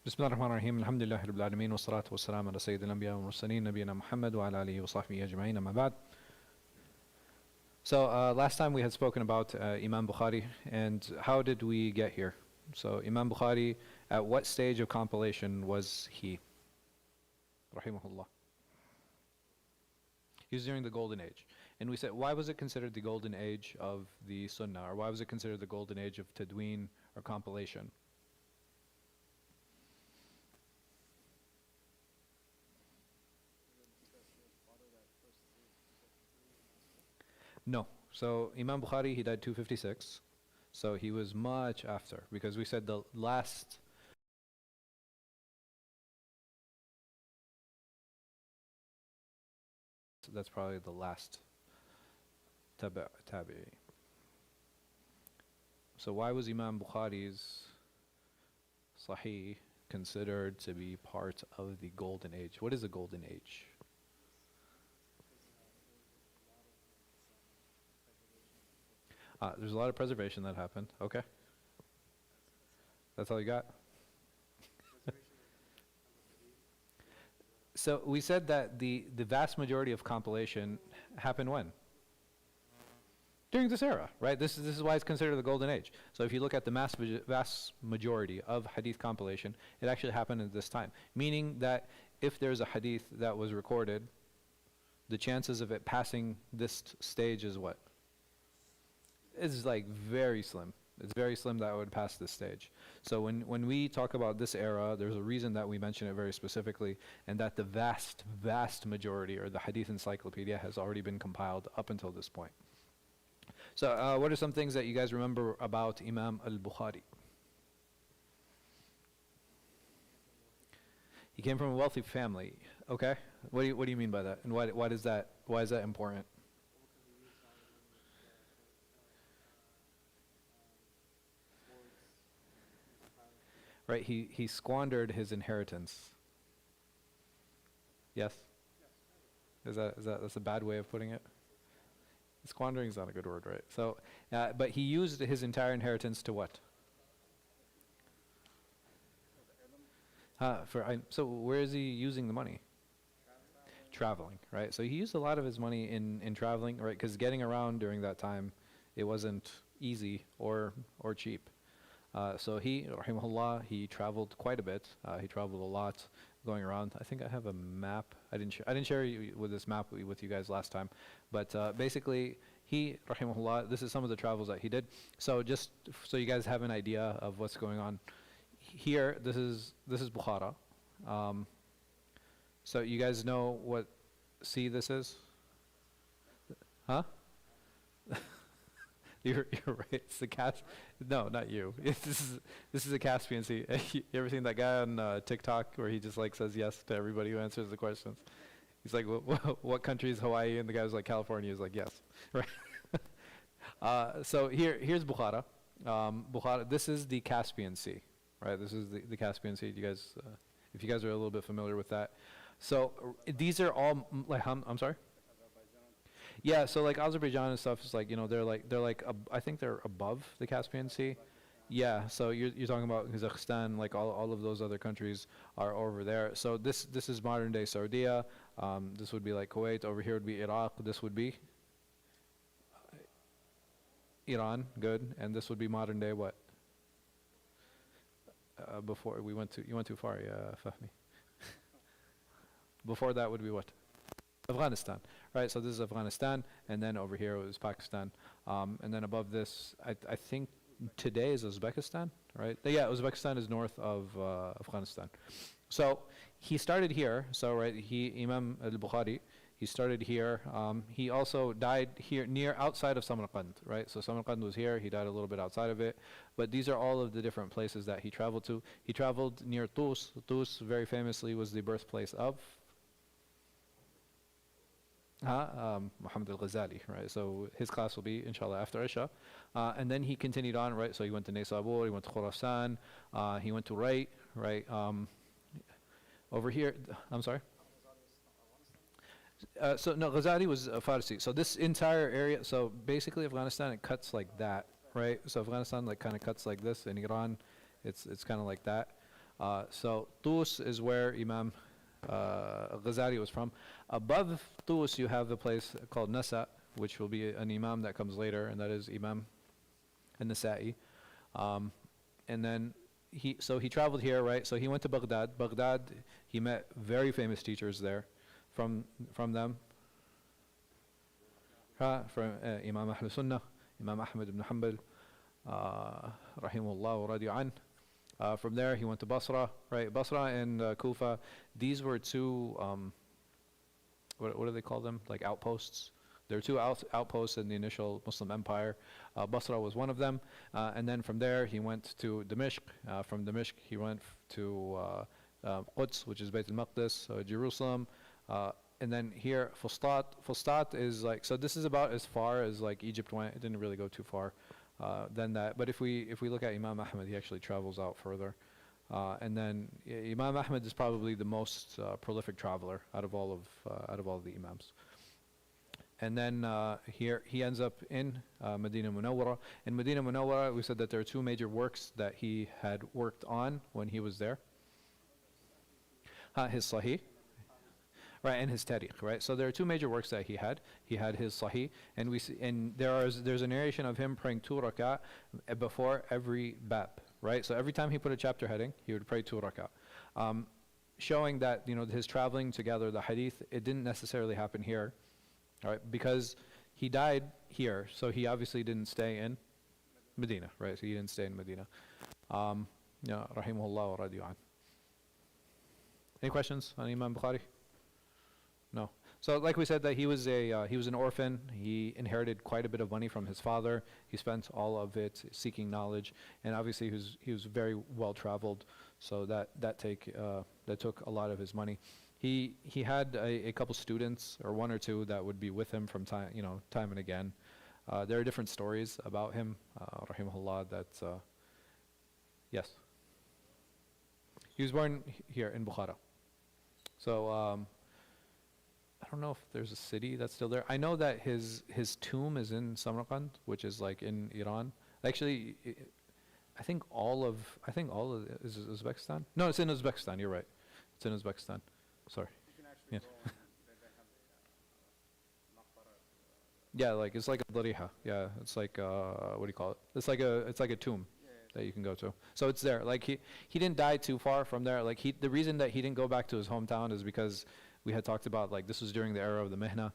بسم الله الرحمن الرحيم الحمد لله رب العالمين والصلاة والسلام على سيد الأنبياء والمرسلين نبينا محمد وعلى آله وصحبه أجمعين أما بعد. So last time we had spoken about Imam Bukhari and how did we get here? So Imam Bukhari, at what stage of compilation was he? Rahimahullah. He was during the golden age. And we said, why was it considered the golden age of the Sunnah? Or why was it considered the golden age of Tadween or compilation? No. So Imam Bukhari, he died 256. So he was much after, because we said the last that's probably the last tabi'i. So why was Imam Bukhari's Sahih considered to be part of the golden age? What is a golden age? There's a lot of preservation that happened. Okay. That's all you got? So we said that the vast majority of compilation happened when? During this era, right? This is why it's considered the golden age. So if you look at the vast majority of hadith compilation, it actually happened at this time. Meaning that if there's a hadith that was recorded, the chances of it passing this stage is what? It's like very slim. It's very slim that it would pass this stage. So when we talk about this era, there's a reason that we mention it very specifically, and that the vast majority, or the hadith encyclopedia, has already been compiled up until this point. So what are some things that you guys remember about Imam al-Bukhari? He came from a wealthy family. Okay. What do you mean by that? And why is that important? Right, he squandered his inheritance. Yes? That's a bad way of putting it? Squandering is not a good word, right? So, but he used his entire inheritance to what? So where is he using the money? Traveling, right? So he used a lot of his money in traveling, right? Because getting around during that time, it wasn't easy or cheap. So he, rahimahullah, he traveled quite a bit. He traveled a lot, going around. I think I have a map. I didn't share with this map with you guys last time, but basically, he, rahimahullah, this is some of the travels that he did. So just so you guys have an idea of what's going on, here, this is Bukhara. So you guys know what sea this is? Huh? You're right. It's the No, not you. This is the Caspian Sea. You ever seen that guy on TikTok where he just like says yes to everybody who answers the questions? He's like, what country is Hawaii? And the guy was like, California. He's like, yes. Right. So here's Bukhara. Bukhara. This is the Caspian Sea, right? This is the Caspian Sea. You guys, if you guys are a little bit familiar with that. So these are all like I'm sorry. Yeah, so like Azerbaijan and stuff is like, you know, they're like I think they're above the Caspian Sea. Yeah, so you're talking about Kazakhstan, like all of those other countries are over there. So this is modern day Saudi. This would be like Kuwait. Over here would be Iraq. This would be Iran. Good. And this would be modern day what? Before you went too far, yeah, Fahmi. Before that would be what? Afghanistan, right? So this is Afghanistan, and then over here it was Pakistan, and then above this, I think today is Uzbekistan, right? Yeah, Uzbekistan is north of Afghanistan. So he started here. So right, Imam al-Bukhari, he started here. He also died here outside of Samarkand, right? So Samarkand was here. He died a little bit outside of it, but these are all of the different places that he traveled to. He traveled near Tus. Tus, very famously, was the birthplace of Muhammad al-Ghazali, right? So his class will be, inshallah, after Isha. And then he continued on, right? So he went to Naysabur, he went to Khurasan, he went to Ray, right? Over here, I'm sorry? So no, Ghazali was Farsi. So this entire area, so basically Afghanistan, it cuts like that, right? So Afghanistan like kind of cuts like this, and Iran, it's kind of like that. So Tus is where Imam Ghazali was from. Above Tus, you have a place called Nasa, which will be an Imam that comes later, and that is Imam al-Nasa'i. And then he traveled here, right? So he went to Baghdad. Baghdad, he met very famous teachers there. From them, from Imam Ahl Sunnah, Imam Ahmad ibn Hanbal, rahimahullah wa radiya an. From there, he went to Basra, right? Basra and Kufa. These were two, what do they call them? Like outposts. There were two outposts in the initial Muslim empire. Basra was one of them. And then from there, he went to Dimashq. From Dimashq, he went to Quds, which is Bayt al-Maqdis, Jerusalem. And then here, Fustat. Fustat is like, so this is about as far as like Egypt went. It didn't really go too far than that. But if we look at Imam Ahmad, he actually travels out further. And then Imam Ahmad is probably the most prolific traveler out of all of the Imams. And then here he ends up in Medina Munawwara. In Medina Munawwara, we said that there are two major works that he had worked on when he was there. His Sahih, right, and his Tariq, right. So there are two major works that he had. He had his Sahih, and there's a narration of him praying 2 rak'ah before every bab, right. So every time he put a chapter heading, he would pray 2 rak'ah, showing that his traveling together, the Hadith, it didn't necessarily happen here. All right, because he died here, so he obviously didn't stay in Medina, right? So he didn't stay in Medina. Rahimahullah wa radiya an. Any questions on Imam Bukhari? No. So like we said, that he was an orphan. He inherited quite a bit of money from his father. He spent all of it seeking knowledge, and obviously he was very well traveled. So that took a lot of his money. He had a couple students, or one or two, that would be with him from time and again. There are different stories about him, rahimahullah. Yes. He was born here in Bukhara. So I don't know if there's a city that's still there. I know that his tomb is in Samarkand, which is like in Iran. Actually, I think all of is Uzbekistan. No, it's in Uzbekistan. You're right. It's in Uzbekistan. Sorry. You can actually go and they have yeah, like it's like a dariha. Yeah, it's like what do you call it? It's like a tomb that you can go to. So it's there. Like he didn't die too far from there. Like the reason that he didn't go back to his hometown is because we had talked about, like, this was during the era of the Mihna.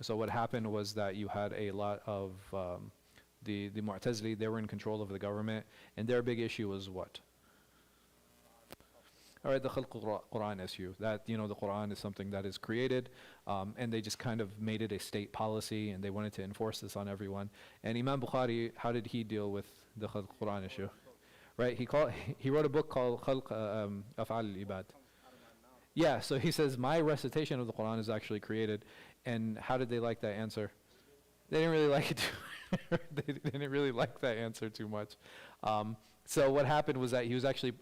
So what happened was that you had a lot of the Mu'tazili. They were in control of the government, and their big issue was what? All right, the Khalq Quran issue, that the Quran is something that is created, and they just kind of made it a state policy, and they wanted to enforce this on everyone. And Imam Bukhari, how did he deal with the Khalq Quran issue? Right, he wrote a book called Khalq Af'al al-Ibad. Yeah, so he says, my recitation of the Quran is actually created. And how did they like that answer? They didn't really like it. They didn't really like that answer too much. So what happened was that he was actually,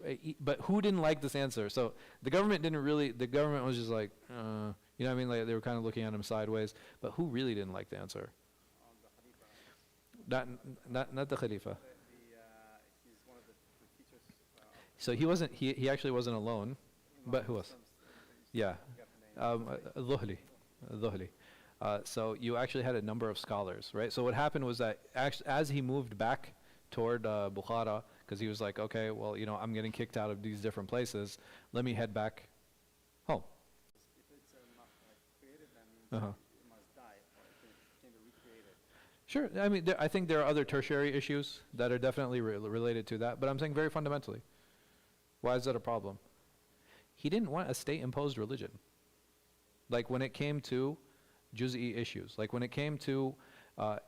but who didn't like this answer? So the government was just like, you know what I mean? Like they were kind of looking at him sideways. But who really didn't like the answer? Not the Khalifa. He's one of the teachers. So he actually wasn't alone. But who else? Yeah, Al-Dhuhli. So you actually had a number of scholars, right? So what happened was that as he moved back toward Bukhara, because he was like, okay, well, I'm getting kicked out of these different places. Let me head back home. If it's not created, that means it must die, or it can be recreated. Sure. I mean, I think there are other tertiary issues that are definitely related to that. But I'm saying very fundamentally, why is that a problem? He didn't want a state-imposed religion. Like when it came to juz'i issues, like when it came to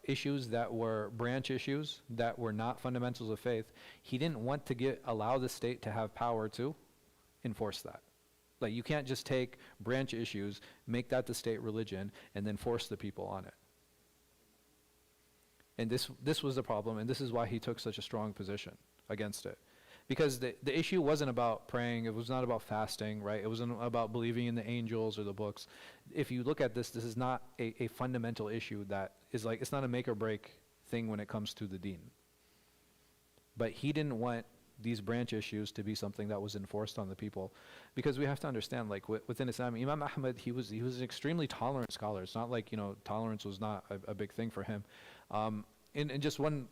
issues that were branch issues that were not fundamentals of faith, he didn't want to allow the state to have power to enforce that. Like you can't just take branch issues, make that the state religion, and then force the people on it. And this was the problem, and this is why he took such a strong position against it. Because the issue wasn't about praying, it was not about fasting, right? It wasn't about believing in the angels or the books. If you look at this is not a fundamental issue that is like, it's not a make or break thing when it comes to the deen. But he didn't want these branch issues to be something that was enforced on the people, because we have to understand, like within Islam, Imam Ahmad, he was an extremely tolerant scholar. It's not like, tolerance was not a big thing for him. And just one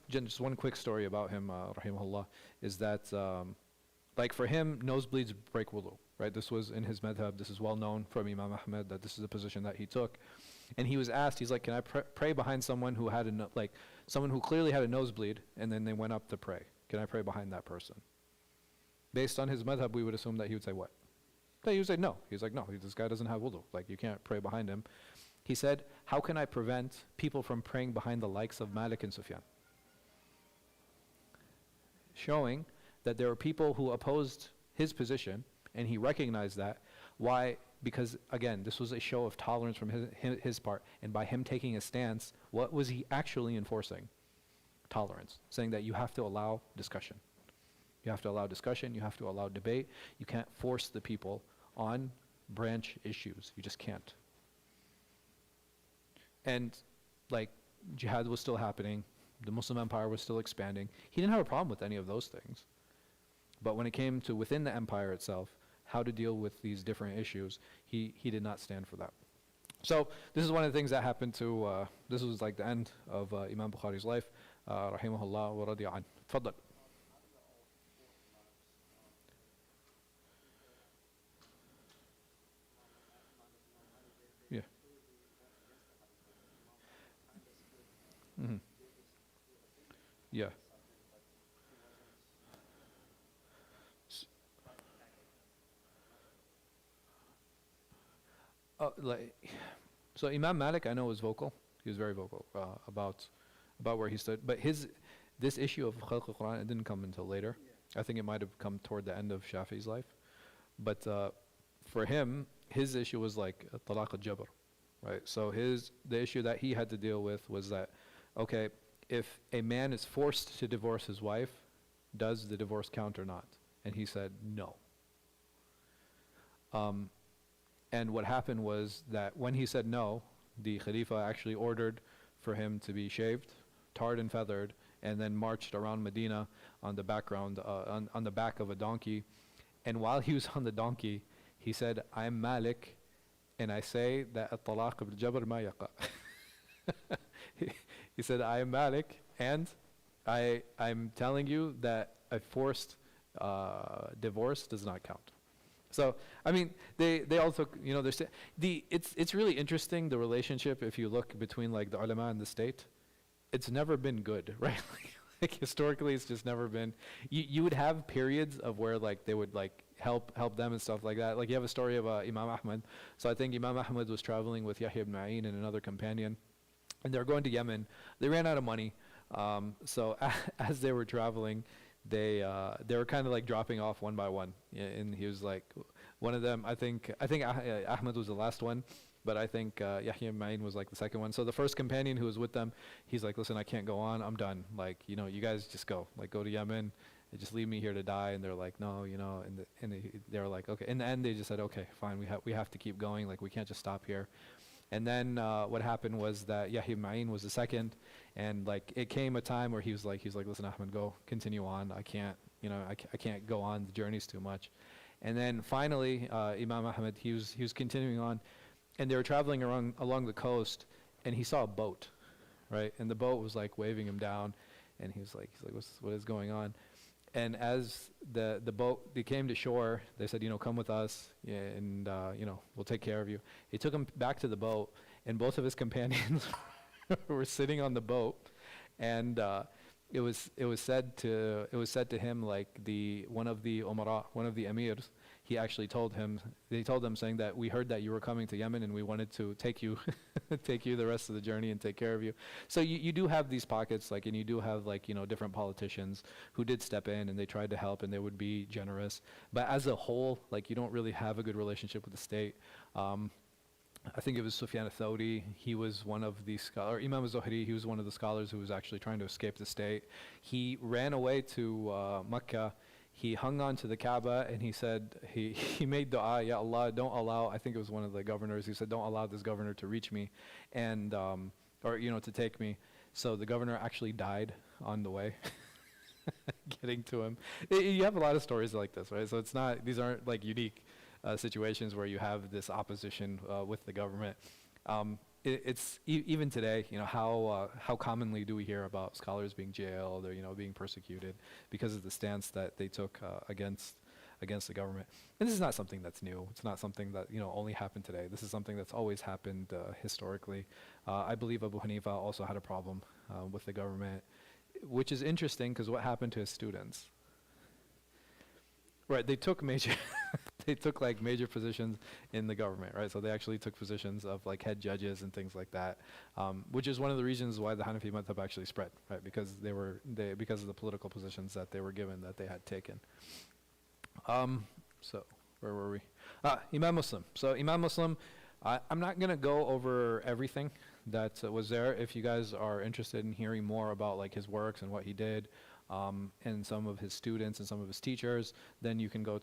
quick story about him, rahimahullah, is that like for him, nosebleeds break wudu, right? This was in his madhab. This is well known from Imam Ahmad that this is a position that he took. And he was asked, he's like, can I pray behind someone who had someone who clearly had a nosebleed, and then they went up to pray? Can I pray behind that person? Based on his madhab, we would assume that he would say what? That he would say no. He's like, no, this guy doesn't have wudu. Like, you can't pray behind him. He said, how can I prevent people from praying behind the likes of Malik and Sufyan? Showing that there were people who opposed his position, and he recognized that. Why? Because, again, this was a show of tolerance from his part, and by him taking a stance, what was he actually enforcing? Tolerance, saying that you have to allow discussion. You have to allow discussion, you have to allow debate. You can't force the people on branch issues. You just can't. And, like, jihad was still happening, the Muslim empire was still expanding. He didn't have a problem with any of those things. But when it came to within the empire itself, how to deal with these different issues, he did not stand for that. So this is one of the things that happened to, this was like the end of Imam Bukhari's life, rahimahullah wa radiya an. Tfaddal. Yeah. Mm-hmm. Yeah. So Imam Malik, I know, was vocal. He was very vocal about where he stood. But this issue of Khalq al-Quran, it didn't come until later. I think it might have come toward the end of Shafi's life. But for him, his issue was like talaq al-jabr, right? So the issue that he had to deal with was that, okay, if a man is forced to divorce his wife, does the divorce count or not? And he said no. And what happened was that when he said no, the Khalifa actually ordered for him to be shaved, tarred and feathered, and then marched around Medina on the on the back of a donkey. And while he was on the donkey, he said, I'm Malik, and I say that at-talaq bil-jabr ma yaqa. He said, I am Malik, and I'm telling you that a forced divorce does not count. So, I mean, they also, it's really interesting, the relationship, if you look between like the ulama and the state. It's never been good, right? Like historically, it's just never been. You would have periods of where like they would like help them and stuff like that. Like you have a story of Imam Ahmad. So I think Imam Ahmad was traveling with Yahya ibn Ma'in and another companion, and they were going to Yemen. They ran out of money, so as they were traveling, they were kind of like dropping off one by one. And he was like, one of them, I think Ahmad was the last one, but I think Yahya ibn Ma'in was like the second one. So the first companion who was with them, he's like, listen, I can't go on, I'm done. Like, you guys just go. Like, go to Yemen, and just leave me here to die. And they're like, no, and they were like, okay. In the end, they just said, okay, fine, we have to keep going. Like, we can't just stop here. And then what happened was that Yahya ibn Ma'in was the second, and like it came a time where he was like, listen, Ahmad, go, continue on. I can't, I can't go on. The journey's too much. And then finally, Imam Ahmad, he was continuing on, and they were traveling along the coast, and he saw a boat, right? And the boat was like waving him down, and he's like, what is going on? And as the boat, they came to shore, they said, come with us, and we'll take care of you. He took him back to the boat, and both of his companions were sitting on the boat, and it was said to him, like one of the umara, one of the emirs, he actually told them saying that we heard that you were coming to Yemen, and we wanted to take you the rest of the journey and take care of you. So you do have these pockets, like, and you do have like different politicians who did step in and they tried to help and they would be generous. But as a whole, like, you don't really have a good relationship with the state. I think it was Sufyan al-Thawri, he was one of the scholars, Imam al-Zuhri, he was one of the scholars who was actually trying to escape the state. He ran away to Mecca. He hung on to the Kaaba, and he said, he made dua, Ya Allah, don't allow, I think it was one of the governors, he said, don't allow this governor to reach me, and, or to take me. So the governor actually died on the way. getting to him. You have a lot of stories like this, right? So it's not, these aren't like unique situations where you have this opposition with the government. It's even today, how commonly do we hear about scholars being jailed or, being persecuted because of the stance that they took against the government. And this is not something that's new. It's not something that, only happened today. This is something that's always happened historically. I believe Abu Hanifa also had a problem with the government, which is interesting because what happened to his students? Right, they took major, they took like major positions in the government, right? So they actually took positions of like head judges and things like that, which is one of the reasons why the Hanafi madhab actually spread, right? Because because of the political positions that they were given, that they had taken. So where were we? Imam Muslim. So Imam Muslim, I'm not gonna go over everything that was there. If you guys are interested in hearing more about like his works and what he did, and some of his students and some of his teachers, then you can go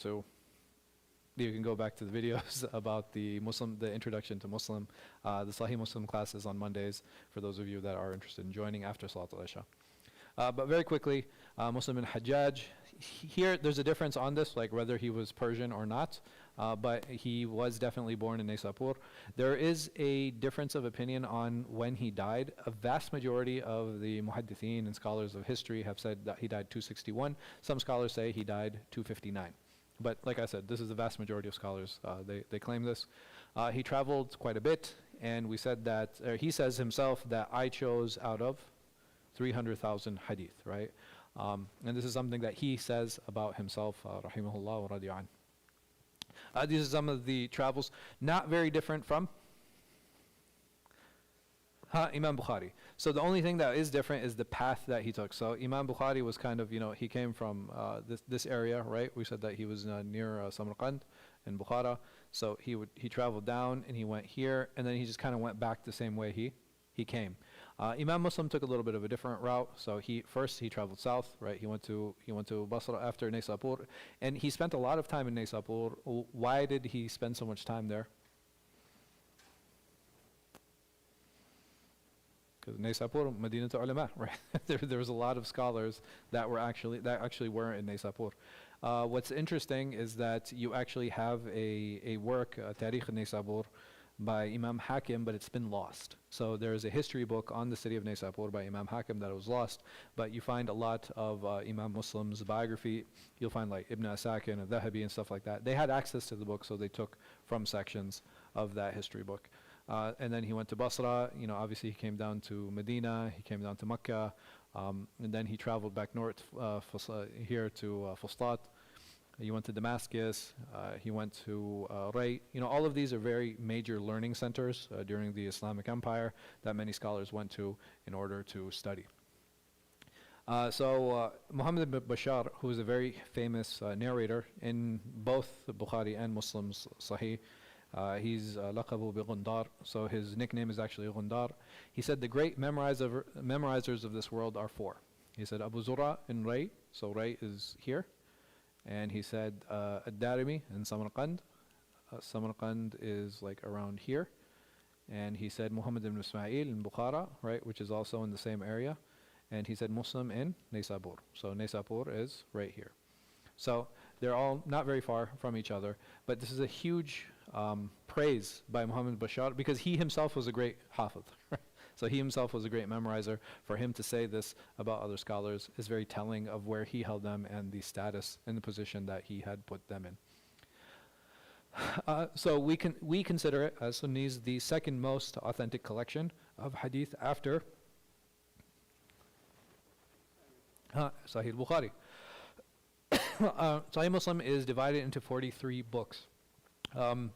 back to the videos about the introduction to Muslim, the Sahih Muslim classes on Mondays for those of you that are interested in joining after Salat al-Isha. But very quickly, Muslim bin Hajjaj, here there's a difference on this, like whether he was Persian or not, but he was definitely born in Naysapur. There is a difference of opinion on when he died. A vast majority of the Muḥaddithīn and scholars of history have said that he died 261. Some scholars say he died 259. But like I said, this is the vast majority of scholars. They claim this. He traveled quite a bit, and we said that, he says himself that I chose out of 300,000 hadith, right? And this is something that he says about himself, rahimahullah wa radi'an. These are some of the travels, not very different from Imam Bukhari. So the only thing that is different is the path that he took. So Imam Bukhari was kind of, he came from this area, right? We said that he was near Samarkand in Bukhara. So he traveled down and he went here, and then he just kind of went back the same way he came. Imam Muslim took a little bit of a different route. So he traveled south, right? He went to Basra after Naysapur, and he spent a lot of time in Naysapur. Why did he spend so much time there? Because Naysapur, Madinatu ulama, right? there was a lot of scholars that actually were in Naysapur. What's interesting is that you actually have a work, Tarikh Naysapur, by Imam Hatim, but it's been lost. So there's a history book on the city of Naysapur by Imam Hatim that was lost, but you find a lot of Imam Muslim's biography. You'll find like Ibn Asakir and Dhahabi and stuff like that. They had access to the book, so they took from sections of that history book. And then he went to Basra. Obviously he came down to Medina, he came down to Mecca, and then he traveled back north here to Fustat. He went to Damascus, he went to Ray. All of these are very major learning centers during the Islamic Empire that many scholars went to in order to study. So Muhammad ibn Bashar, who is a very famous narrator in both the Bukhari and Muslim's Sahih, he's laqabu bi Gundar, so his nickname is actually Gundar. He said the great memorizers of this world are four. He said Abu Zura in Ray, so Ray is here. And he said Ad-Darimi in Samarkand. Samarkand is like around here. And he said Muhammad ibn Ismail in Bukhara, right, which is also in the same area. And he said Muslim in Naysapur. So Naysapur is right here. So they're all not very far from each other. But this is a huge praise by Muhammad Bashar because he himself was a great hafiz. So he himself was a great memorizer. For him to say this about other scholars is very telling of where he held them and the status and the position that he had put them in. So we consider it as Sunnis the second most authentic collection of hadith after Sahih al-Bukhari. Sahih Muslim is divided into 43 books. Imam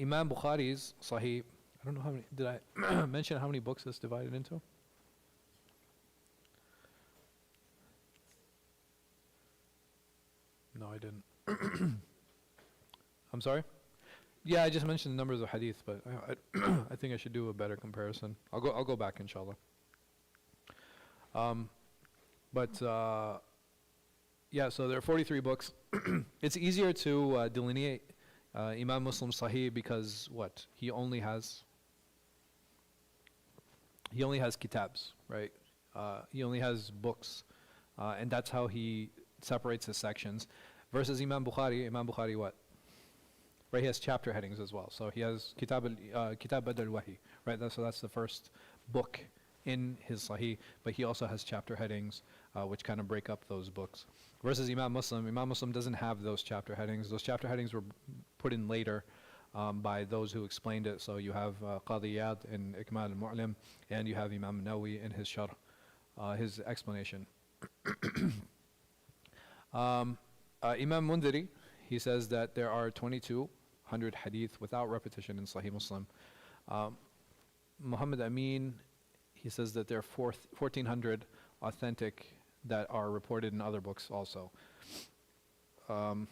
Bukhari's Sahih, I don't know how many, did I mention how many books it's divided into? No, I didn't. I'm sorry? Yeah, I just mentioned the numbers of hadith, but I think I should do a better comparison. I'll go back, inshallah. Yeah, so there are 43 books. It's easier to delineate Imam Muslim Sahih because what? He only has kitabs, right? He only has books. And that's how he separates his sections. Versus Imam Bukhari what? Right, he has chapter headings as well. So he has Kitab al-Wahi, right? So that's the first book in his Sahih, but he also has chapter headings, which kind of break up those books. Versus Imam Muslim doesn't have those chapter headings. Those chapter headings were put in later by those who explained it. So you have Qadi Iyad in Ikmal al-Mu'lim, and you have Imam Nawawi in his Sharh, his explanation. Imam Mundhiri, he says that there are 2,200 hadith without repetition in Sahih Muslim. Muhammad Amin, he says that there are 1,400 authentic that are reported in other books also. One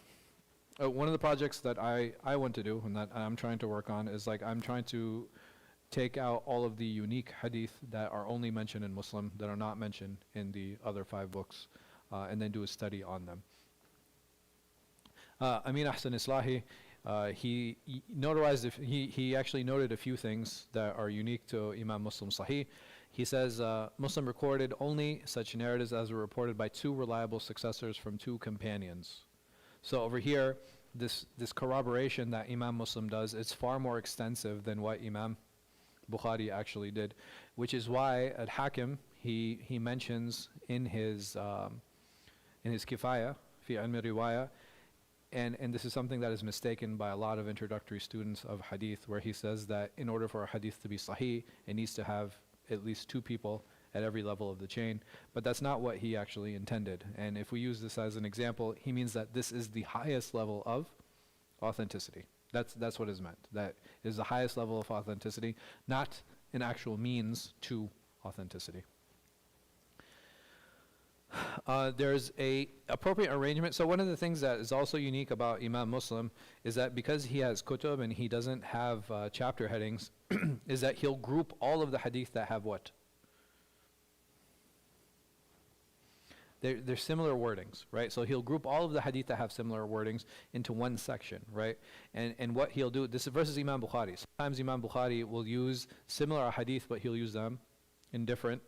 of the projects that I want to do and that I'm trying to work on is like I'm trying to take out all of the unique hadith that are only mentioned in Muslim, that are not mentioned in the other 5 books, and then do a study on them. Amin Ahsan Islahi, he actually noted a few things that are unique to Imam Muslim Sahih. He says, Muslim recorded only such narratives as were reported by 2 reliable successors from 2 companions. So over here, this corroboration that Imam Muslim does is far more extensive than what Imam Bukhari actually did, which is why Al-Hakim, he mentions in his Kifaya, fi ilm riwaya, and this is something that is mistaken by a lot of introductory students of hadith, where he says that in order for a hadith to be sahih, it needs to have at least 2 people at every level of the chain. But that's not what he actually intended. And if we use this as an example, he means that this is the highest level of authenticity. That's what is meant. That is the highest level of authenticity, not an actual means to authenticity. There's a appropriate arrangement. So one of the things that is also unique about Imam Muslim is that because he has kutub and he doesn't have chapter headings, is that he'll group all of the hadith that have what? They're similar wordings, right? So he'll group all of the hadith that have similar wordings into one section, right? And what he'll do, this is versus Imam Bukhari. Sometimes Imam Bukhari will use similar hadith, but he'll use them in different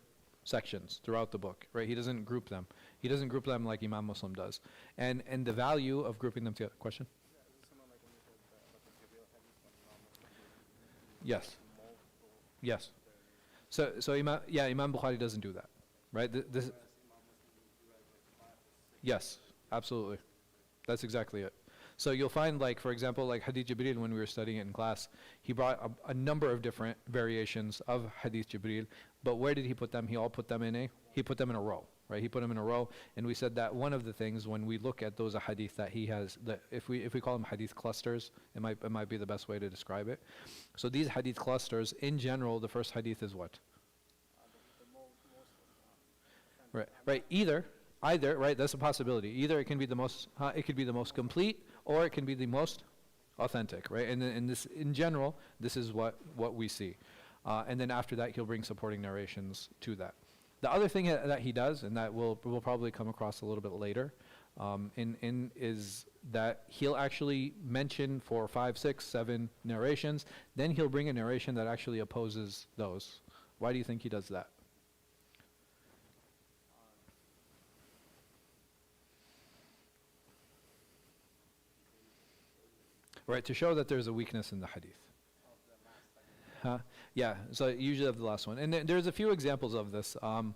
sections throughout the book, right? He doesn't group them. He doesn't group them like Imam Muslim does. And the value of grouping them together. Question? Yes. Yes. So Imam Bukhari doesn't do that, right? Yes, absolutely. That's exactly it. So you'll find, like, for example, like Hadith Jibreel, when we were studying it in class, he brought a number of different variations of Hadith Jibreel, but where did he put them? He put them in a row, right? He put them in a row, and we said that one of the things when we look at those hadith that he has, that if we call them hadith clusters, it might be the best way to describe it. So these hadith clusters, in general, the first hadith is what? Right. Either, right? That's a possibility. Either it can be the most complete, or it can be the most authentic, right? And in this, in general, this is what we see. And then after that, he'll bring supporting narrations to that. The other thing that he does, and that we'll probably come across a little bit later, is that he'll actually mention 4, 5, 6, 7 narrations. Then he'll bring a narration that actually opposes those. Why do you think he does that? Right, to show that there's a weakness in the hadith. Yeah, so usually of the last one. And there's a few examples of this. One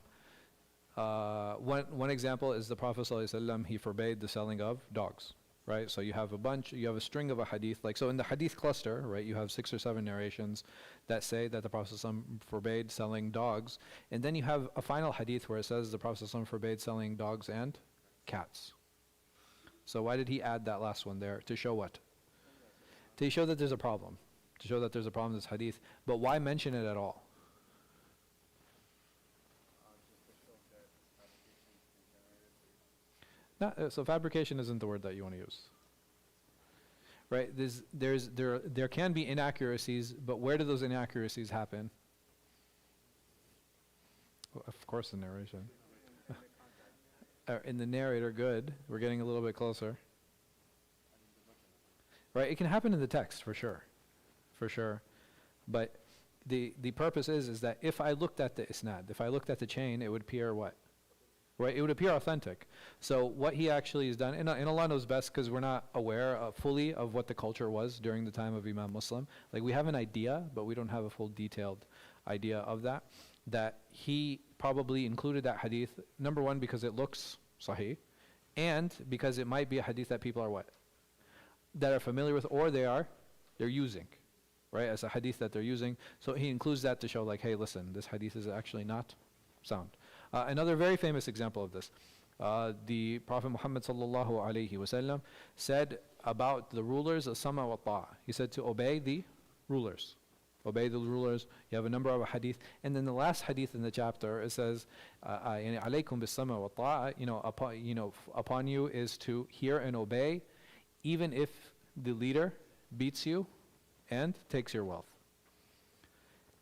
example is the Prophet ﷺ, he forbade the selling of dogs, right? So you have a string of a hadith, like, so in the hadith cluster, right, you have 6 or 7 narrations that say that the Prophet ﷺ forbade selling dogs. And then you have a final hadith where it says the Prophet ﷺ forbade selling dogs and cats. So why did he add that last one there? To show what? To show that there's a problem. To show that there's a problem in this hadith. But why mention it at all? So fabrication isn't the word that you want to use. Right? There can be inaccuracies, but where do those inaccuracies happen? Well, of course, the narration. In the narrator, good. We're getting a little bit closer. Right? It can happen in the text, for sure. But the purpose is that if I looked at the isnad, if I looked at the chain, it would appear what? right? It would appear authentic. So what he actually has done, and Allah knows best because we're not aware fully of what the culture was during the time of Imam Muslim. Like we have an idea, but we don't have a full detailed idea of that. That he probably included that hadith, number one, because it looks sahih, and because it might be a hadith that people are what? That are familiar with, or they're using, right? As a hadith that they're using. So he includes that to show like, hey, listen, this hadith is actually not sound. Another very famous example of this, the Prophet Muhammad sallallahu alaihi wasallam said about the rulers, as-sama wa ta'a. He said to obey the rulers. Obey the rulers. You have a number of hadith, and then the last hadith in the chapter it says, "Alaykum bis-sama wa ta'a." Upon you is to hear and obey, even if the leader beats you and takes your wealth.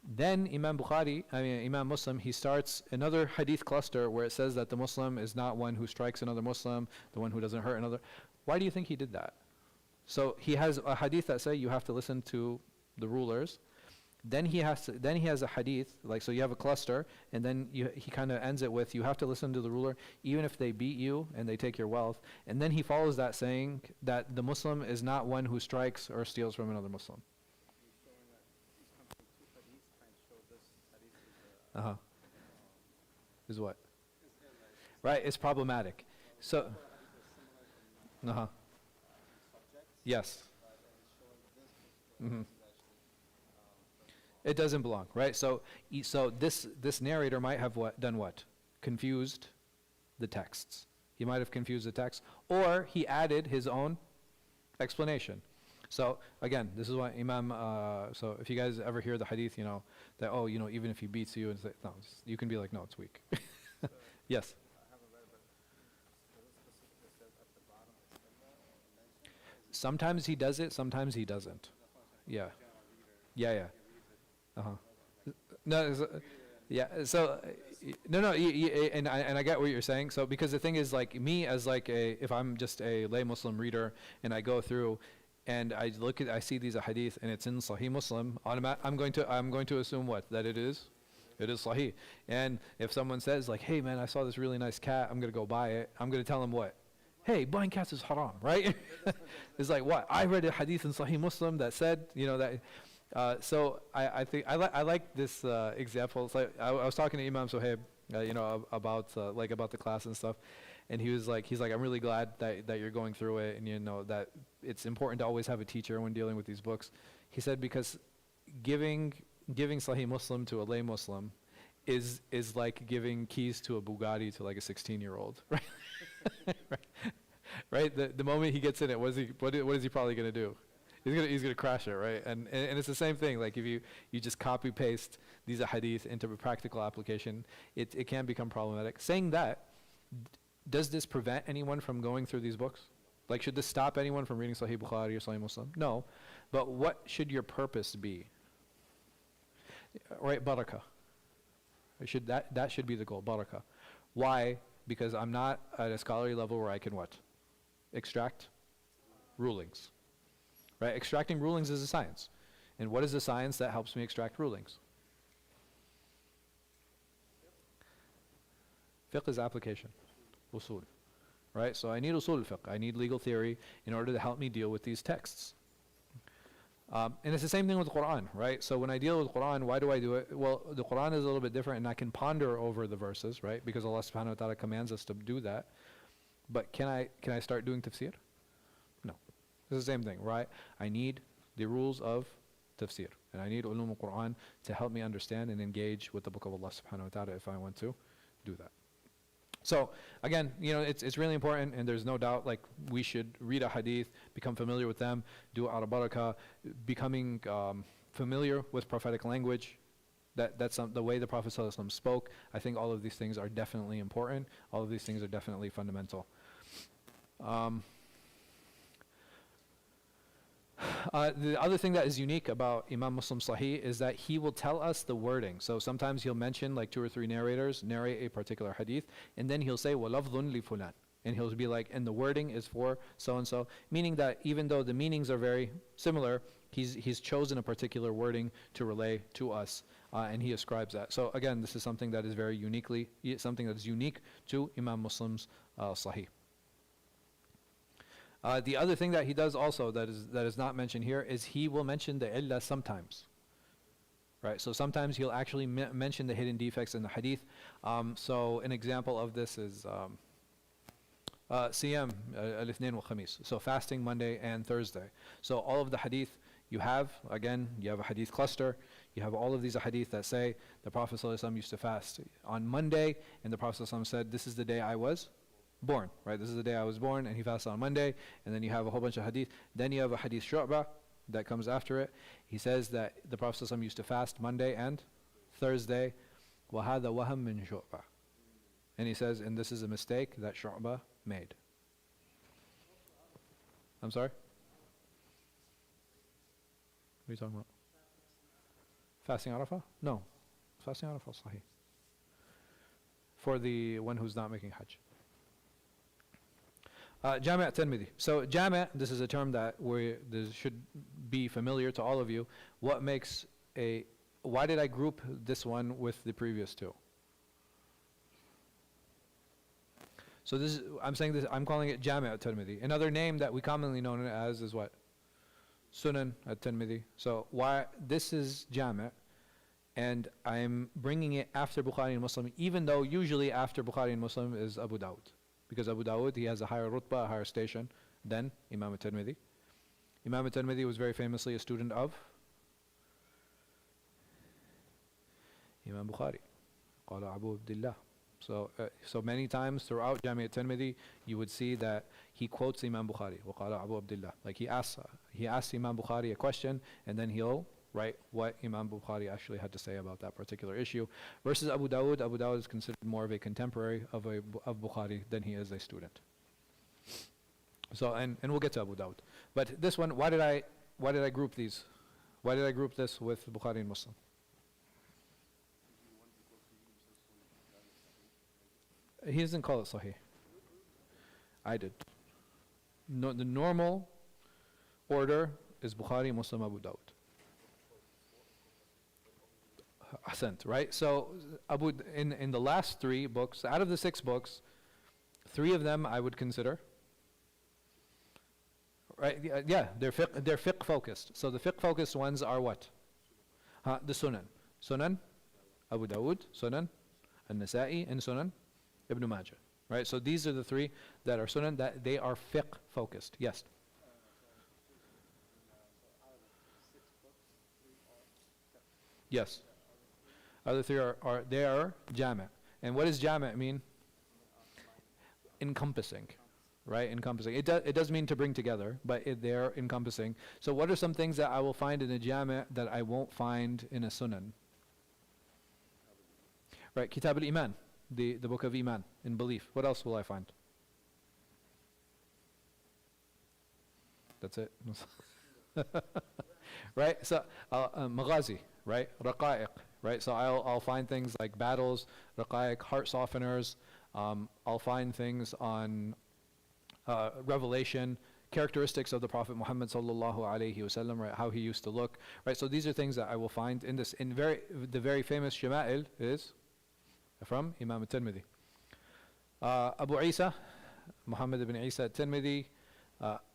Then Imam Muslim, he starts another hadith cluster where it says that the Muslim is not one who strikes another Muslim, the one who doesn't hurt another. Why do you think he did that? So he has a hadith that say you have to listen to the rulers. Then he has a hadith, like, so you have a cluster, and then he kind of ends it with you have to listen to the ruler even if they beat you and they take your wealth. And then he follows that saying that the Muslim is not one who strikes or steals from another Muslim. Is what? Right, it's problematic. So, yes. It doesn't belong, right? So this narrator might have done what? Confused the texts. He might have confused the text, or he added his own explanation. So again, this is what Imam. So if you guys ever hear the hadith, that even if he beats you, and say, no, you can be like, no, it's weak. Yes. Sometimes he does it. Sometimes he doesn't. Yeah. Yeah. No. Yeah. So no. And I get what you're saying. So because the thing is, like me as like if I'm just a lay Muslim reader and I go through. And I see these hadith, and it's in Sahih Muslim. I'm going to assume what? That it is Sahih. And if someone says like, "Hey man, I saw this really nice cat. I'm going to go buy it." I'm going to tell them what? Hey, buying cats is haram, right? It's like what? I read a hadith in Sahih Muslim that said, that. So I think I like this example. It's like I was talking to Imam Sohaib, about the class and stuff. And he's like, I'm really glad that you're going through it, and that it's important to always have a teacher when dealing with these books. He said because giving Sahih Muslim to a lay Muslim is like giving keys to a Bugatti to like a 16-year-old, right? Right. The moment he gets in it, what is he probably gonna do? He's gonna crash it, right? And it's the same thing. Like if you just copy paste these hadith into a practical application, it can become problematic. Saying that. Does this prevent anyone from going through these books? Like, should this stop anyone from reading Sahih Bukhari or Sahih Muslim? No. But what should your purpose be? Right, barakah. That should be the goal, barakah. Why? Because I'm not at a scholarly level where I can what? Extract rulings. Right? Extracting rulings is a science. And what is the science that helps me extract rulings? Fiqh is application. Usul, right? So I need usul fiqh. I need legal theory in order to help me deal with these texts. And it's the same thing with the Quran, right? So when I deal with Quran, why do I do it? Well, the Quran is a little bit different, and I can ponder over the verses, right? Because Allah subhanahu wa ta'ala commands us to do that. But can I start doing tafsir? No. It's the same thing, right? I need the rules of tafsir, and I need ulūm al-Quran to help me understand and engage with the book of Allah subhanahu wa ta'ala if I want to do that. So again, it's really important, and there's no doubt, like, we should read a hadith, become familiar with them, do out of barakah, becoming familiar with prophetic language. That's the way the Prophet ﷺ spoke. I think all of these things are definitely important. All of these things are definitely fundamental. The other thing that is unique about Imam Muslim Sahih is that he will tell us the wording. So sometimes he'll mention like 2 or 3 narrators, narrate a particular hadith, and then he'll say, وَلَفْظٌ لِفُلَانٍ. And he'll be like, and the wording is for so-and-so, meaning that even though the meanings are very similar, He's chosen a particular wording to relay to us, and he ascribes that. So again, this is something that is something that is unique to Imam Muslim's Sahih. The other thing that he does also that is not mentioned here is he will mention the illah sometimes. Right, so sometimes he'll actually mention the hidden defects in the hadith. So an example of this is Siyam al-Ithnain wal-Khamis. So fasting Monday and Thursday. So all of the hadith you have a hadith cluster. You have all of these hadith that say the Prophet ﷺ used to fast on Monday, and the Prophet ﷺ said, this is the day I was born. Right, this is the day I was born, and he fasted on Monday. And then you have a whole bunch of hadith. Then you have a hadith Shu'bah that comes after it. He says that the Prophet ﷺ used to fast Monday and Thursday. وَهَذَا وَهَمْ مِنْ شُعْبَةٍ. And he says, and this is a mistake that Shu'bah made. I'm sorry? What are you talking about? Fasting Arafah? No. Fasting Arafah is Sahih. For the one who's not making Hajj. Jami' Tirmidhi. So Jami', this is a term that this should be familiar to all of you. Why did I group this one with the previous two? So I'm calling it Jami' Tirmidhi. Another name that we commonly know it as is what? Sunan at-Tirmidhi. So why this is Jami', and I'm bringing it after Bukhari and Muslim, even though usually after Bukhari and Muslim is Abu Dawud. Because Abu Dawud, he has a higher rutbah, a higher station than Imam al-Tirmidhi. Imam al-Tirmidhi was very famously a student of Imam Bukhari. Qala Abu Abdullah. So many times throughout Jami' al-Tirmidhi, you would see that he quotes Imam Bukhari. وَقَالَ Abu Abdullah. Like he asks Imam Bukhari a question, and then he'll write what Imam Bukhari actually had to say about that particular issue. Versus Abu Dawud. Abu Dawud is considered more of a contemporary of Bukhari than he is a student. So and we'll get to Abu Dawud. But this one, why did I group these? Why did I group this with Bukhari and Muslim? He doesn't call it Sahih. I did. No, the normal order is Bukhari, Muslim, Abu Dawud. Ahsant, right? So in the last 3 books, out of the 6 books, 3 of them I would consider. Right? Yeah, they're fiqh focused. So the fiqh focused ones are what? The Sunan, Abu Dawud, Sunan, An-Nasa'i, and Sunan Ibn Majah. Right? So these are the 3 that are Sunan, that they are fiqh focused. Yes. Yes. Other 3 are Jami'. And what does Jami' mean? Encompassing. Right? Encompassing. It does mean to bring together, but they're encompassing. So what are some things that I will find in a Jami' that I won't find in a Sunan? Right? Kitab al-Iman. The book of Iman, in belief. What else will I find? That's it. Right? So, Maghazi, right? Raqa'iq, right? So I'll find things like battles, Raqa'iq, heart softeners. I'll find things on revelation, characteristics of the Prophet Muhammad sallallahu alaihi wasallam, right? How he used to look, right? So these are things that I will find in this. The very famous Shama'il is from Imam al-Tirmidhi. Abu Isa, Muhammad ibn Isa al-Tirmidhi,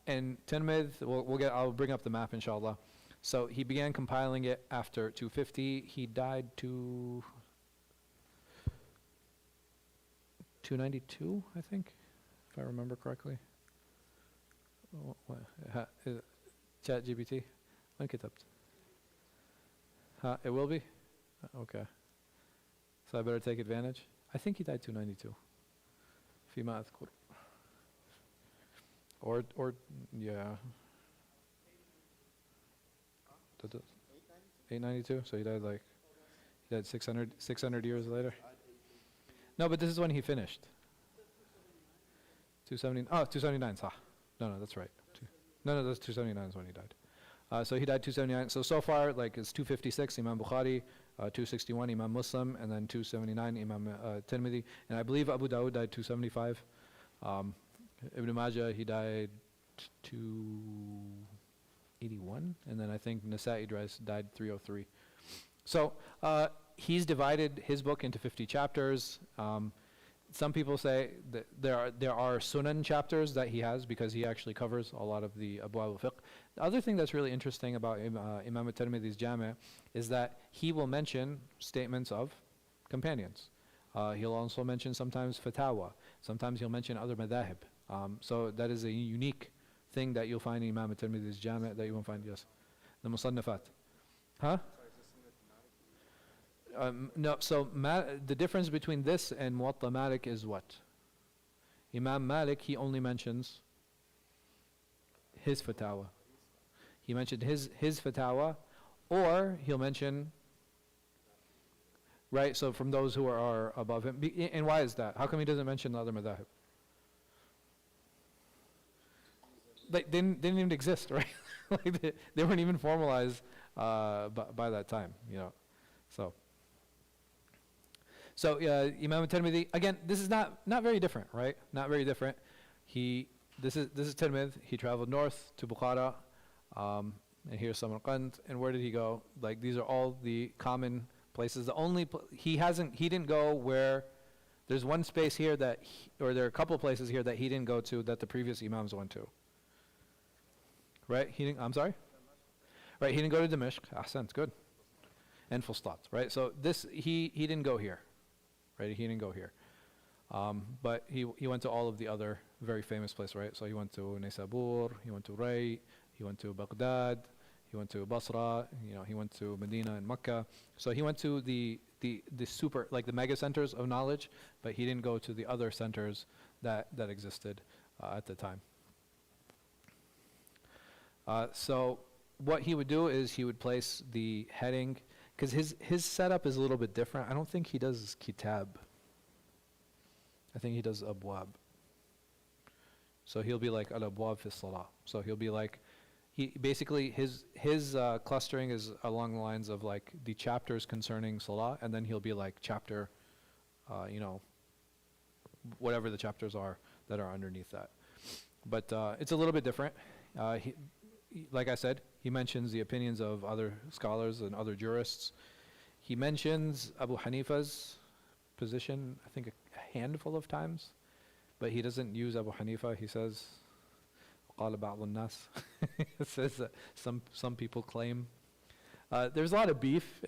and Tirmidh, I'll bring up the map inshallah. So he began compiling it after 250. He died 292, I think, if I remember correctly. Chat GPT. When كتبت? It will be? Okay. So I better take advantage. I think he died 292. فيما أذكر. Or yeah. 892. So he died 600 years later. No, but this is when he finished. 279. Sah. No, that's right. No, that's 279 is when he died. So he died 279. So far, it's 256 Imam Bukhari, 261 Imam Muslim, and then 279 Imam Tirmidhi. And I believe Abu Dawud died 275. Ibn Majah, he died 281. 391, and then I think Nasa'i died 303. So he's divided his book into 50 chapters. Some people say that there are sunan chapters that he has because he actually covers a lot of the abwab al-fiqh. The other thing that's really interesting about Imam al-Tirmidhi's Jami' is that he will mention statements of companions. He'll also mention sometimes fatawa. Sometimes he'll mention other madahib. So that is a unique thing that you'll find in Imam al-Tirmidhi's Jami' that you won't find, yes. The musannafat. Huh? No, so the difference between this and Muwatta Malik is what? Imam Malik, he only mentions his fatawa. He mentioned his fatawa, or he'll mention, right, so from those who are above him. And why is that? How come he doesn't mention the other madhahib? They didn't even exist, right? Like they weren't even formalized by that time, you know. So Imam al-Tirmidhi, again, this is not very different, right? Not very different. This is Tirmidh. He traveled north to Bukhara, and here's Samarkand. And where did he go? Like these are all the common places. The only he didn't go where there's one space here that, or there are a couple places here that he didn't go to that the previous imams went to. Right? I'm sorry. Right? He didn't go to Dimashq. Ahsant, good. And Fustat, right? So this he didn't go here. Right, he didn't go here, but he went to all of the other very famous places, right? So he went to Naysabur, he went to Ray, he went to Baghdad, he went to Basra, you know, he went to Medina and Mecca. So he went to the super, like the mega centers of knowledge, but he didn't go to the other centers that existed at the time. So what he would do is he would place the heading. Because his setup is a little bit different. I don't think he does kitab. I think he does abwab. So he'll be like al-abwab fi salah. So he'll be like, his clustering is along the lines of like the chapters concerning salah, and then he'll be like chapter, you know, whatever the chapters are that are underneath that. But it's a little bit different. Like I said, he mentions the opinions of other scholars and other jurists. He mentions Abu Hanifa's position, I think, a handful of times, but he doesn't use Abu Hanifa. He says, قال بعض الناس. It says that some people claim. There's a lot of beef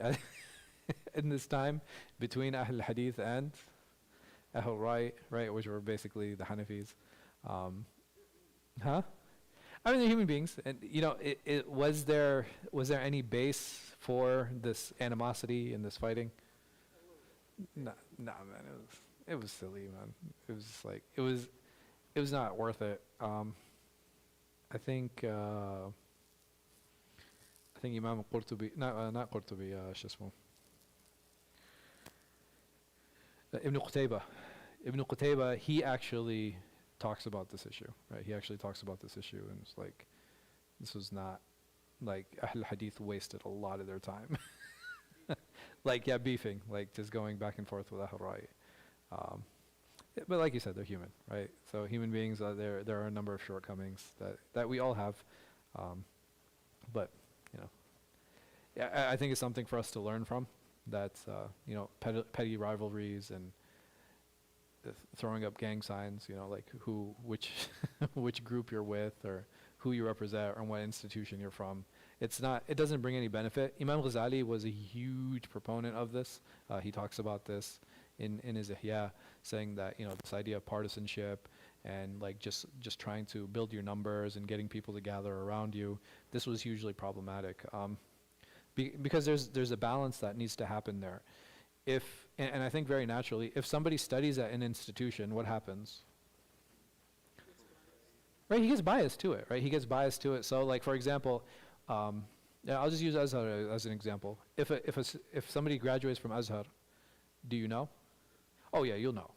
in this time between Ahl al-Hadith and Ahl al-Rai, right, which were basically the Hanafis. I mean, they're human beings, and you know, was there any base for this animosity and this fighting? No, man, it was silly, man. It was just like it was not worth it. I think Imam Qurtubi, not Qurtubi, Shismo. Ibn Qutaybah, he actually talks about this issue, right? He actually talks about this issue, and it's like, this was not, like, Ahl Hadith wasted a lot of their time. Like, yeah, beefing, like, just going back and forth with Ahl Rai. But like you said, they're human, right? So human beings, there are a number of shortcomings that we all have. But, you know, yeah, I think it's something for us to learn from, that, you know, petty rivalries and throwing up gang signs, you know, like which group you're with, or who you represent, or what institution you're from. It doesn't bring any benefit. Imam Ghazali was a huge proponent of this. He talks about this in his Ihya, saying that, you know, this idea of partisanship and like just trying to build your numbers and getting people to gather around you, this was hugely problematic. Because there's a balance that needs to happen there. And I think very naturally, if somebody studies at an institution, what happens? Right, he gets biased to it, right? He gets biased to it. So, like, for example, yeah, I'll just use Azhar as an example. If somebody graduates from Azhar, do you know? Oh yeah, you'll know.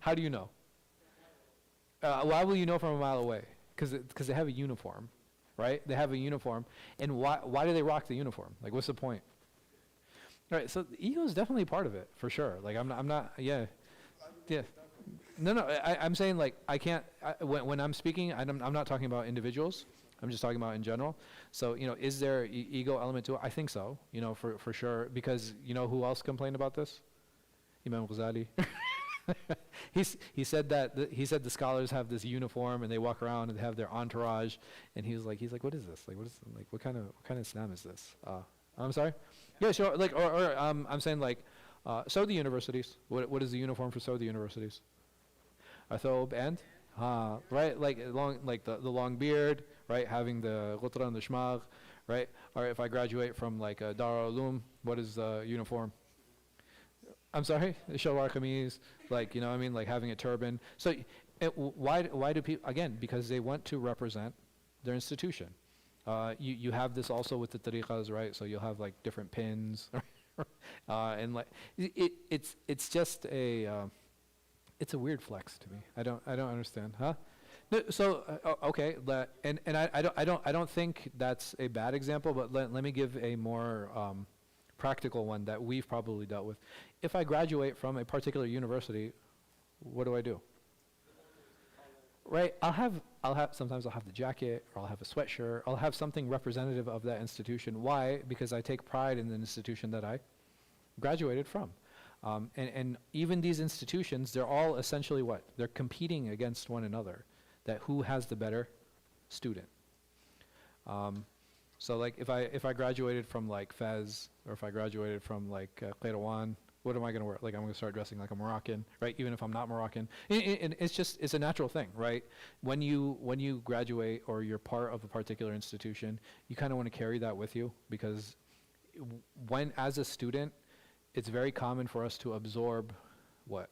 How do you know? Why will you know from a mile away? Because they have a uniform, right? They have a uniform. And why do they rock the uniform? Like, what's the point? Right, so the ego is definitely part of it, for sure. Like, I'm not, yeah. No, I'm saying, like, I can't, when I'm speaking, I'm not talking about individuals. I'm just talking about in general. So, is there ego element to it? I think so, for sure. Because, who else complained about this? Imam Ghazali. He said the scholars have this uniform and they walk around and they have their entourage, and he's like, what is this? What kind of Islam is this? I'm sorry. Yeah, sure. I'm saying Saudi universities. What is the uniform for Saudi universities? A thobe and right, the long beard, right? Having the ghutра and the shmagh, right? Or if I graduate from a Dar al-Ulūm, what is the uniform? I'm sorry, the shalwar kameez, having a turban. So why do people, again, because they want to represent their institution. You have this also with the tariqas, right? So you'll have different pins, and it's just it's a weird flex to me. I don't understand, huh? No, so okay, and I don't think that's a bad example, but let me give a more practical one that we've probably dealt with. If I graduate from a particular university, what do? Right, sometimes I'll have the jacket, or I'll have a sweatshirt, I'll have something representative of that institution. Why? Because I take pride in the institution that I graduated from. And even these institutions, they're all essentially what? They're competing against one another, that who has the better student. So if I graduated from Fez, or if I graduated from Qayrawan, what am I going to wear? I'm going to start dressing like a Moroccan, right? Even if I'm not Moroccan. And it's a natural thing, right? When you graduate or you're part of a particular institution, you kind of want to carry that with you, because as a student, it's very common for us to absorb what?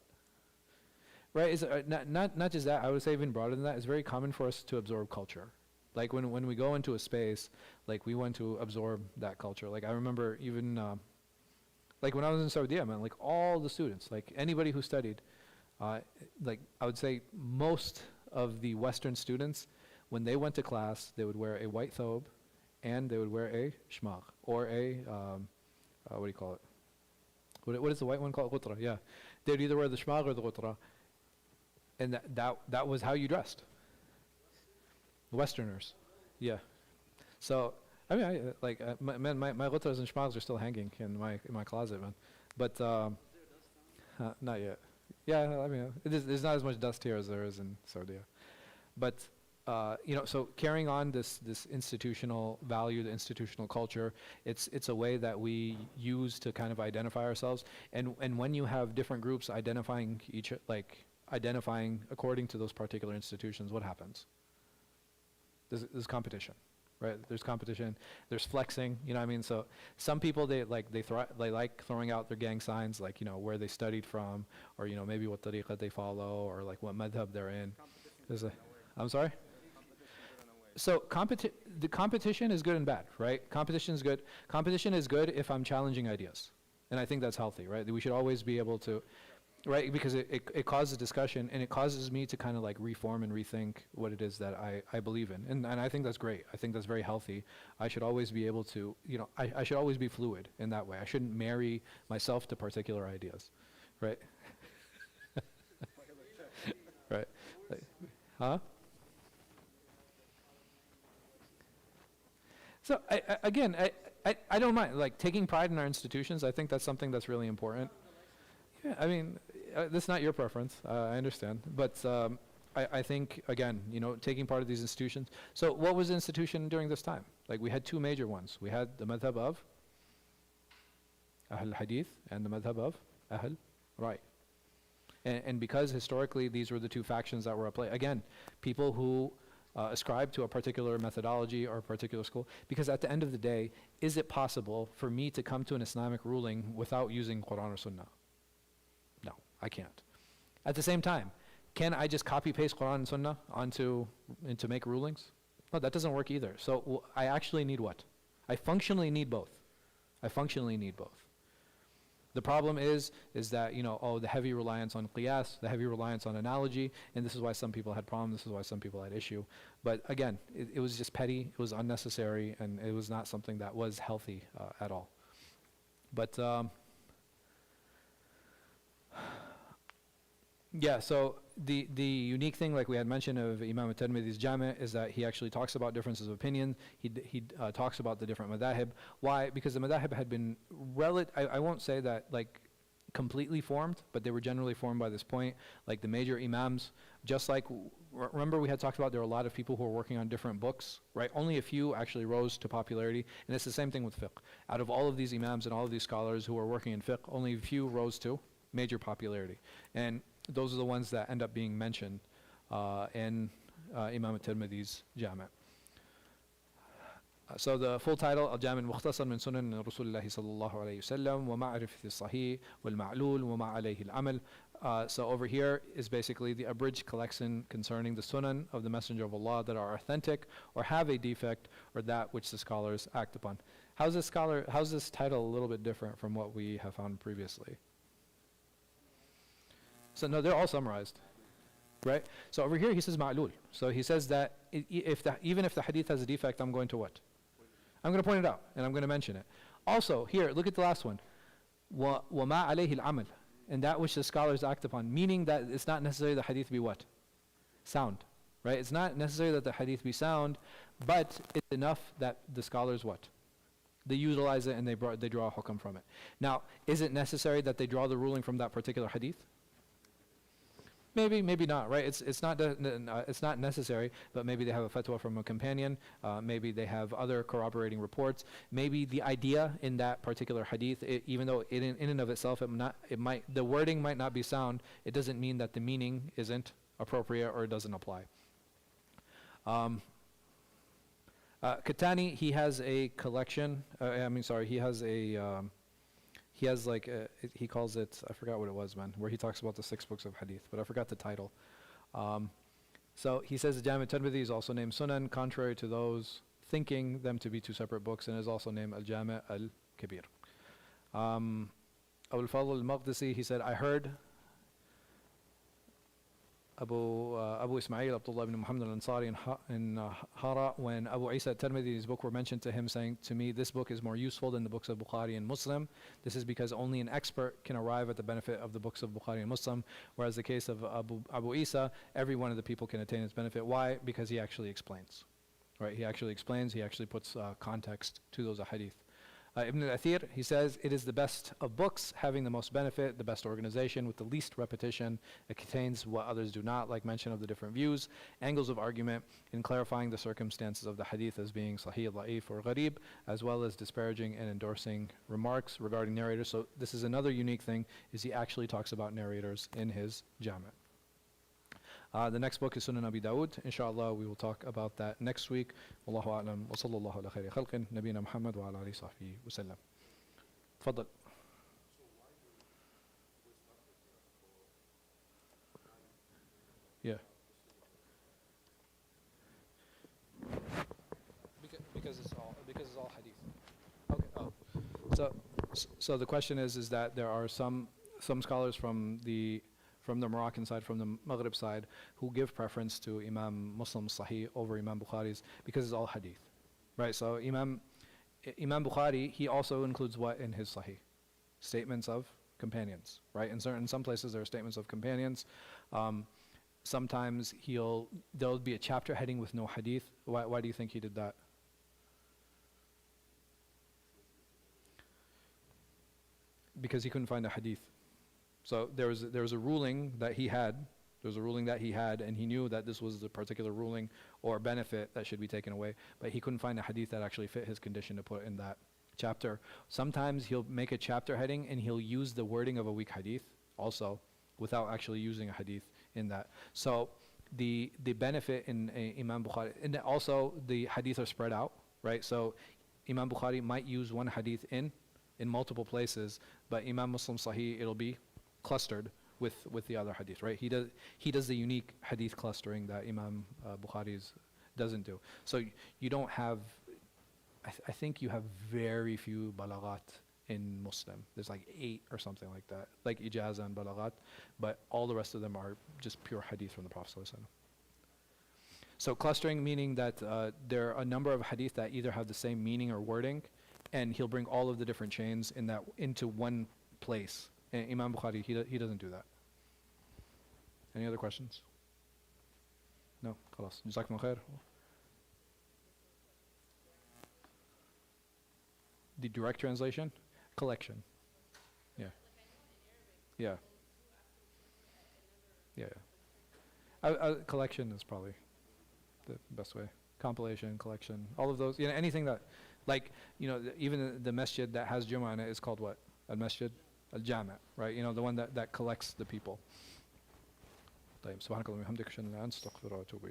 Right? Not just that, I would say even broader than that, it's very common for us to absorb culture. When we go into a space, we want to absorb that culture. I remember even when I was in Saudi, man, all the students, anybody who studied, I would say most of the Western students, when they went to class, they would wear a white thobe, and they would wear a shmagh, or a, what do you call it? What is the white one called? Ghutra, yeah. They'd either wear the shmagh or the ghutra. And that was how you dressed. Westerners, yeah. So, I mean, my ghutras and shmaghs are still hanging in my closet, man. But, not yet. Yeah, I mean, there's not as much dust here as there is in Saudi. But, so carrying on this institutional value, the institutional culture, it's a way that we use to kind of identify ourselves. And when you have different groups identifying identifying according to those particular institutions, what happens? There's competition, right? There's competition. There's flexing. You know what I mean? So some people they like throwing out their gang signs, where they studied from, or maybe what tariqah they follow, or what madhab they're in. I'm sorry. So the competition is good and bad, right? Competition is good. Competition is good if I'm challenging ideas, and I think that's healthy, right? We should always be able to. Right, because it causes discussion, and it causes me to kind of reform and rethink what it is that I believe in. And I think that's great. I think that's very healthy. I should always be able to, I should always be fluid in that way. I shouldn't marry myself to particular ideas, right? Right. Huh? So I don't mind, taking pride in our institutions. I think that's something that's really important. Yeah, I mean, that's not your preference. I understand, but I think again, taking part of these institutions. So, what was the institution during this time? We had two major ones. We had the madhab of al-Hadith and the madhab of al-Ra'y. And because historically these were the two factions that were at play. Again, people who ascribe to a particular methodology or a particular school. Because at the end of the day, is it possible for me to come to an Islamic ruling without using Quran or Sunnah? No, I can't. At the same time, can I just copy paste Quran and Sunnah and to make rulings? No, that doesn't work either. So I actually need what? I functionally need both. The problem is that, the heavy reliance on qiyas, the heavy reliance on analogy, and this is why some people had problems, this is why some people had issue. But again, it was just petty, it was unnecessary, and it was not something that was healthy at all. But Yeah, so the unique thing, like we had mentioned, of Imam al-Tirmidhi's Jami' is that he actually talks about differences of opinion. He talks about the different madahib. Why? Because the madahib had been I won't say that like completely formed, but they were generally formed by this point. Like the major imams, just like, remember we had talked about there were a lot of people who were working on different books, right? Only a few actually rose to popularity, and it's the same thing with fiqh. Out of all of these imams and all of these scholars who were working in fiqh, only a few rose to major popularity. And those are the ones that end up being mentioned in Imam al-Tirmidhi's Jami'. So the full title, Al-Jami' al-Mukhtasar min Sunan Rasulullah sallallahu alayhi wasallam wa ma'rifati as-sahih wal ma'lul wa ma alayhi al-amal. So over here is basically the abridged collection concerning the Sunan of the Messenger of Allah that are authentic or have a defect, or that which the scholars act upon. How's this title a little bit different from what we have found previously? So no, they're all summarized, right? So over here he says ma'lul. So he says that even if the hadith has a defect, I'm going to what? I'm going to point it out, and I'm going to mention it. Also, here, look at the last one. وَمَا عَلَيْهِ الْعَمَلِ, and that which the scholars act upon, meaning that it's not necessary the hadith be what? Sound, right? It's not necessary that the hadith be sound, but it's enough that the scholars what? They utilize it and they draw a hukam from it. Now, is it necessary that they draw the ruling from that particular hadith? Maybe, maybe not, right? It's not necessary, but maybe they have a fatwa from a companion. Maybe they have other corroborating reports. Maybe the idea in that particular hadith, even though in and of itself the wording might not be sound, it doesn't mean that the meaning isn't appropriate or it doesn't apply. Katani, he has a collection. He has like, he calls it, I forgot what it was, man, where he talks about the 6 books of hadith, but I forgot the title. So he says the Jami' al-Tirmidhi is also named Sunan, contrary to those thinking them to be 2 separate books, and is also named Al-Jami' al-Kabir. Abu al-Fadl al-Maqdisi, he said, I heard Abu Ismail Abdullah ibn Muhammad al-Ansari in Hara, when Abu Isa al-Tirmidhi's book were mentioned to him, saying to me, this book is more useful than the books of Bukhari and Muslim. This is because only an expert can arrive at the benefit of the books of Bukhari and Muslim, whereas the case of Abu Isa, every one of the people can attain its benefit. Why? Because he actually explains. Right? He actually explains, he actually puts context to those hadith. Ibn al-Athir, he says, it is the best of books, having the most benefit, the best organization, with the least repetition. It contains what others do not, like mention of the different views, angles of argument, in clarifying the circumstances of the hadith as being sahih, da'if, or gharib, as well as disparaging and endorsing remarks regarding narrators. So this is another unique thing, is he actually talks about narrators in his Jami'. The next book is Sunan Abi Dawood. Inshallah, we will talk about that next week. Wallahu a'lam wa sallallahu ala khayri khalqin nabiyina Muhammad wa ala alihi sahbihi wa sallam. Tfaddal. Yeah. Because it's all hadith. Okay. Oh. So the question is that there are some scholars from the Moroccan side, from the Maghrib side, who give preference to Imam Muslim's Sahih over Imam Bukhari's because it's all hadith, right? So Imam Bukhari, he also includes what in his Sahih? Statements of companions, right? In some places there are statements of companions. Sometimes there'll be a chapter heading with no hadith. Why do you think he did that? Because he couldn't find a hadith. So there was a ruling that he had. There was a ruling that he had, and he knew that this was the particular ruling or benefit that should be taken away. But he couldn't find a hadith that actually fit his condition to put in that chapter. Sometimes he'll make a chapter heading and he'll use the wording of a weak hadith also, without actually using a hadith in that. So the benefit in Imam Bukhari, and also the hadith are spread out, right? So Imam Bukhari might use one hadith in multiple places, but Imam Muslim Sahih, it'll be clustered with the other hadith, right? He does the unique hadith clustering that Imam Bukhari's doesn't do. So you don't have, I think you have very few balaghat in Muslim. There's like 8 or something like that, like ijaza and balaghat, but all the rest of them are just pure hadith from the Prophet ﷺ. So clustering, meaning that there are a number of hadith that either have the same meaning or wording, and he'll bring all of the different chains into one place. And Imam Bukhari, he doesn't do that. Any other questions? No? خلاص. جزاكم الله خير. The direct translation? Collection. Yeah. Yeah. Yeah. Collection is probably the best way. Compilation, collection, all of those. Anything that, like, even the masjid that has Jumu'ah in it is called what? Al-Masjid? Al-Jami', right? The one that collects the people. طيب سبحانك اللهم وبحمدك أشهد أن لا إله إلا أنت أستغفرك وأتوب إليك.